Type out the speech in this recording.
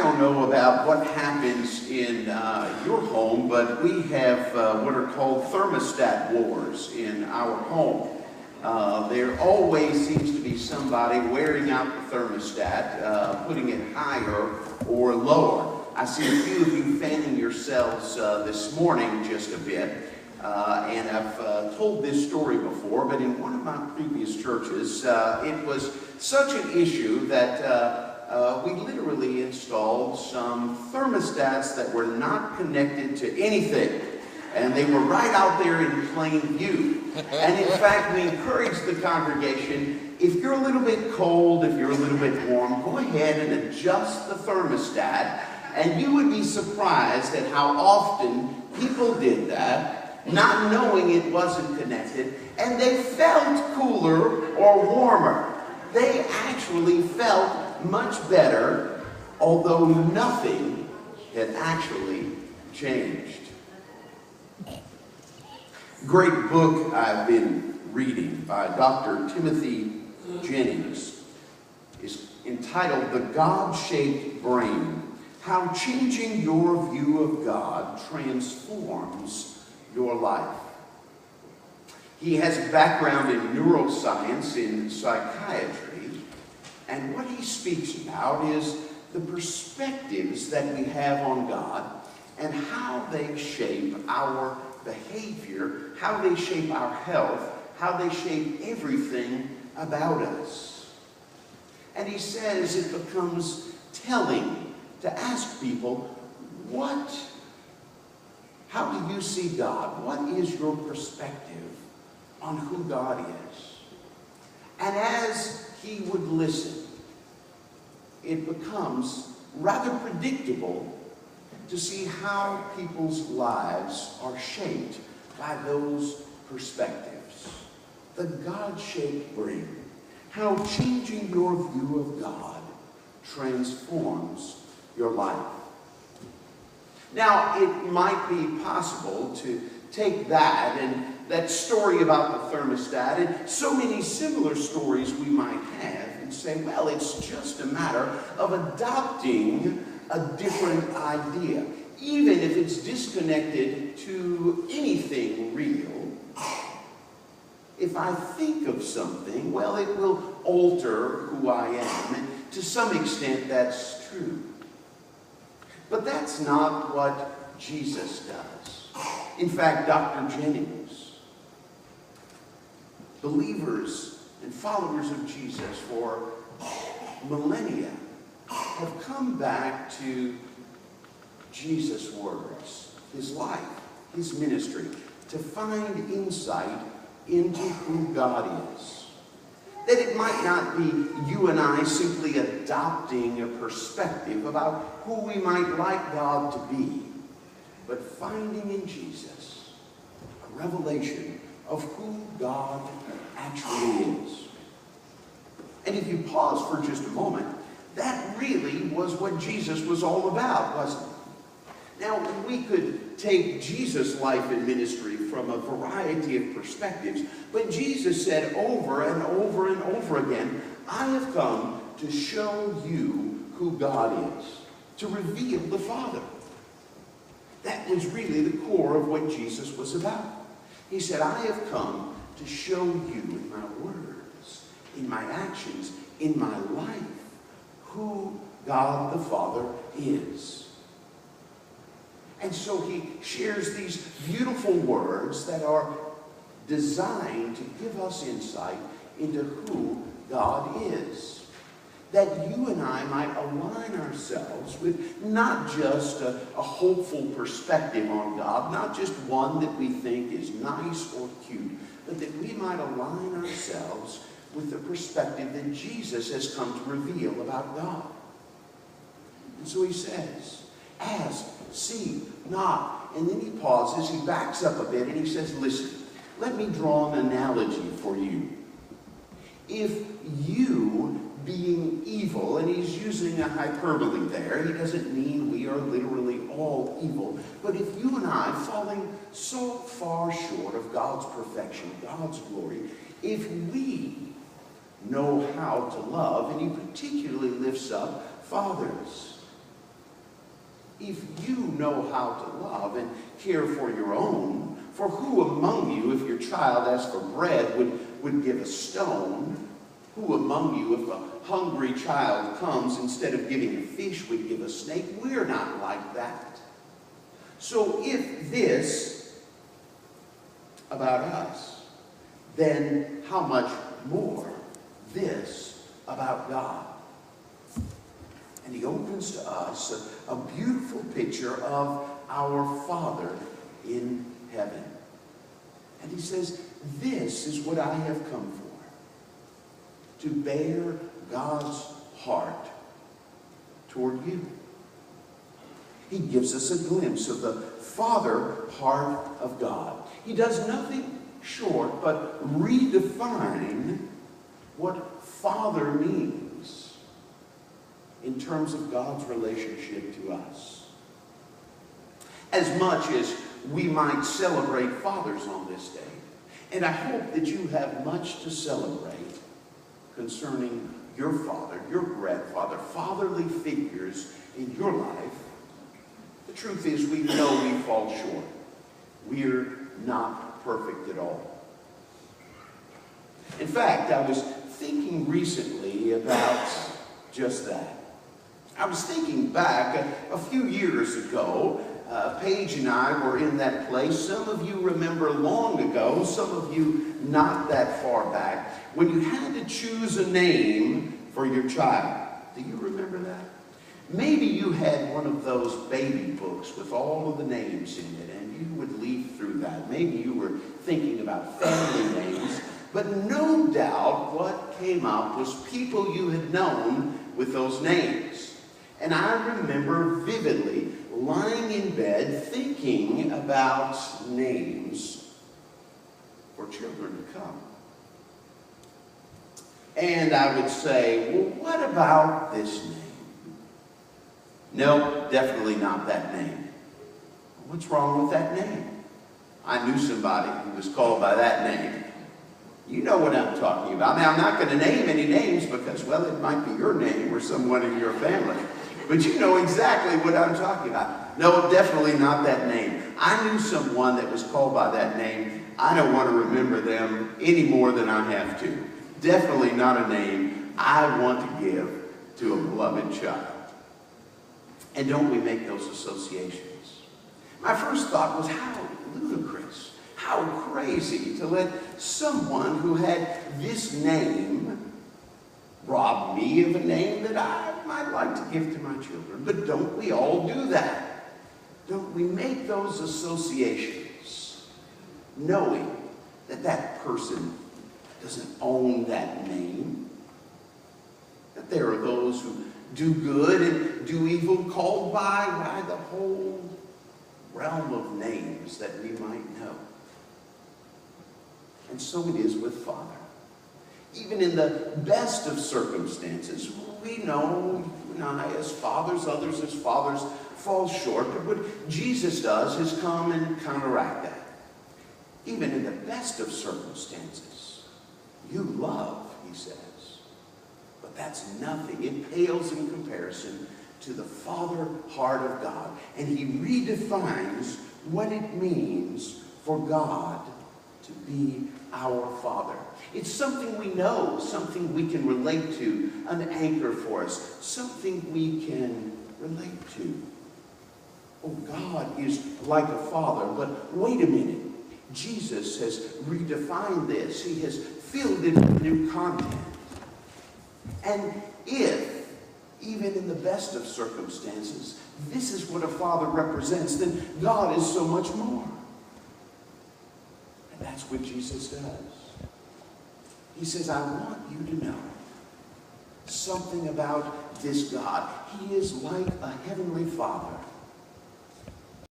don't know about what happens in your home, but we have what are called thermostat wars in our home. There always seems to be somebody wearing out the thermostat, putting it higher or lower. I see a few of you fanning yourselves this morning just a bit, and I've told this story before, but in one of my previous churches, it was such an issue that we literally installed some thermostats that were not connected to anything. And they were right out there in plain view. And in fact, we encouraged the congregation, if you're a little bit cold, if you're a little bit warm, go ahead and adjust the thermostat. And you would be surprised at how often people did that, not knowing it wasn't connected, and they felt cooler or warmer. They actually felt much better, although nothing had actually changed. Great book I've been reading by Dr. Timothy Jennings is entitled The God-Shaped Brain: How Changing Your View of God Transforms Your Life. He has a background in neuroscience, in psychiatry, and what he speaks about is the perspectives that we have on God and how they shape our behavior, how they shape our health, how they shape everything about us. And he says it becomes telling to ask people, how do you see God? What is your perspective on who God is? And as he would listen, it becomes rather predictable to see how people's lives are shaped by those perspectives. The God-shaped brain: how changing your view of God transforms your life. Now, it might be possible to take that and that story about the thermostat and so many similar stories we might have and say, well, it's just a matter of adopting a different idea. Even if it's disconnected to anything real, if I think of something, well, it will alter who I am. And to some extent, that's true. But that's not what Jesus does. In fact, Dr. Jennings, believers and followers of Jesus for millennia have come back to Jesus' words, his life, his ministry, to find insight into who God is. That it might not be you and I simply adopting a perspective about who we might like God to be, but finding in Jesus a revelation of who God actually is. And if you pause for just a moment, that really was what Jesus was all about, wasn't it? Now, we could take Jesus' life and ministry from a variety of perspectives, but Jesus said over and over and over again, I have come to show you who God is, to reveal the Father. That was really the core of what Jesus was about. He said, I have come to show you in my words, in my actions, in my life, who God the Father is. And so he shares these beautiful words that are designed to give us insight into who God is. That you and I might align ourselves with not just a hopeful perspective on God, not just one that we think is nice or cute, but that we might align ourselves with the perspective that Jesus has come to reveal about God. And so he says, ask, seek, knock. And then he pauses, he backs up a bit, and he says, listen, let me draw an analogy for you. If you, being evil, and he's using a hyperbole there, he doesn't mean we are literally all evil, but if you and I, falling so far short of God's perfection, God's glory, if we know how to love, and he particularly lifts up fathers, if you know how to love and care for your own, for who among you, if your child asked for bread, would give a stone? Who among you, if a hungry child comes, instead of giving a fish, would give a snake? We're not like that. So if this about us, then how much more this about God? And he opens to us a beautiful picture of our Father in heaven. And he says, this is what I have come for, to bear God's heart toward you. He gives us a glimpse of the Father heart of God. He does nothing short but redefine what Father means in terms of God's relationship to us. As much as we might celebrate fathers on this day, and I hope that you have much to celebrate concerning your father, your grandfather, fatherly figures in your life, the truth is we know we fall short. We're not perfect at all. In fact, I was thinking recently about just that. I was thinking back a few years ago. Paige and I were in that place. Some of you remember long ago, some of you not that far back, when you had to choose a name for your child. Do you remember that? Maybe you had one of those baby books with all of the names in it, and you would leaf through that. Maybe you were thinking about family names, but no doubt what came up was people you had known with those names. And I remember vividly lying in bed thinking about names for children to come. And I would say, well, what about this name? No, definitely not that name. What's wrong with that name? I knew somebody who was called by that name. You know what I'm talking about. Now, I'm not going to name any names because, well, it might be your name or someone in your family. But you know exactly what I'm talking about. No, definitely not that name. I knew someone that was called by that name. I don't want to remember them any more than I have to. Definitely not a name I want to give to a beloved child. And don't we make those associations? My first thought was how ludicrous, how crazy to let someone who had this name rob me of a name that I might like to give to my children. But don't we all do that? Don't we make those associations knowing that that person doesn't own that name? That there are those who do good and do evil called by the whole realm of names that we might know. And so it is with Father. Even in the best of circumstances, we know, you and I as fathers, others as fathers, fall short. But what Jesus does is come and counteract that. Even in the best of circumstances, you love, he says. But that's nothing. It pales in comparison to the Father heart of God. And he redefines what it means for God to be our Father. It's something we know, something we can relate to, an anchor for us, something we can relate to. Oh, God is like a father, but wait a minute. Jesus has redefined this. He has filled it with new content. And if, even in the best of circumstances, this is what a father represents, then God is so much more. And that's what Jesus does. He says, I want you to know something about this God. He is like a heavenly Father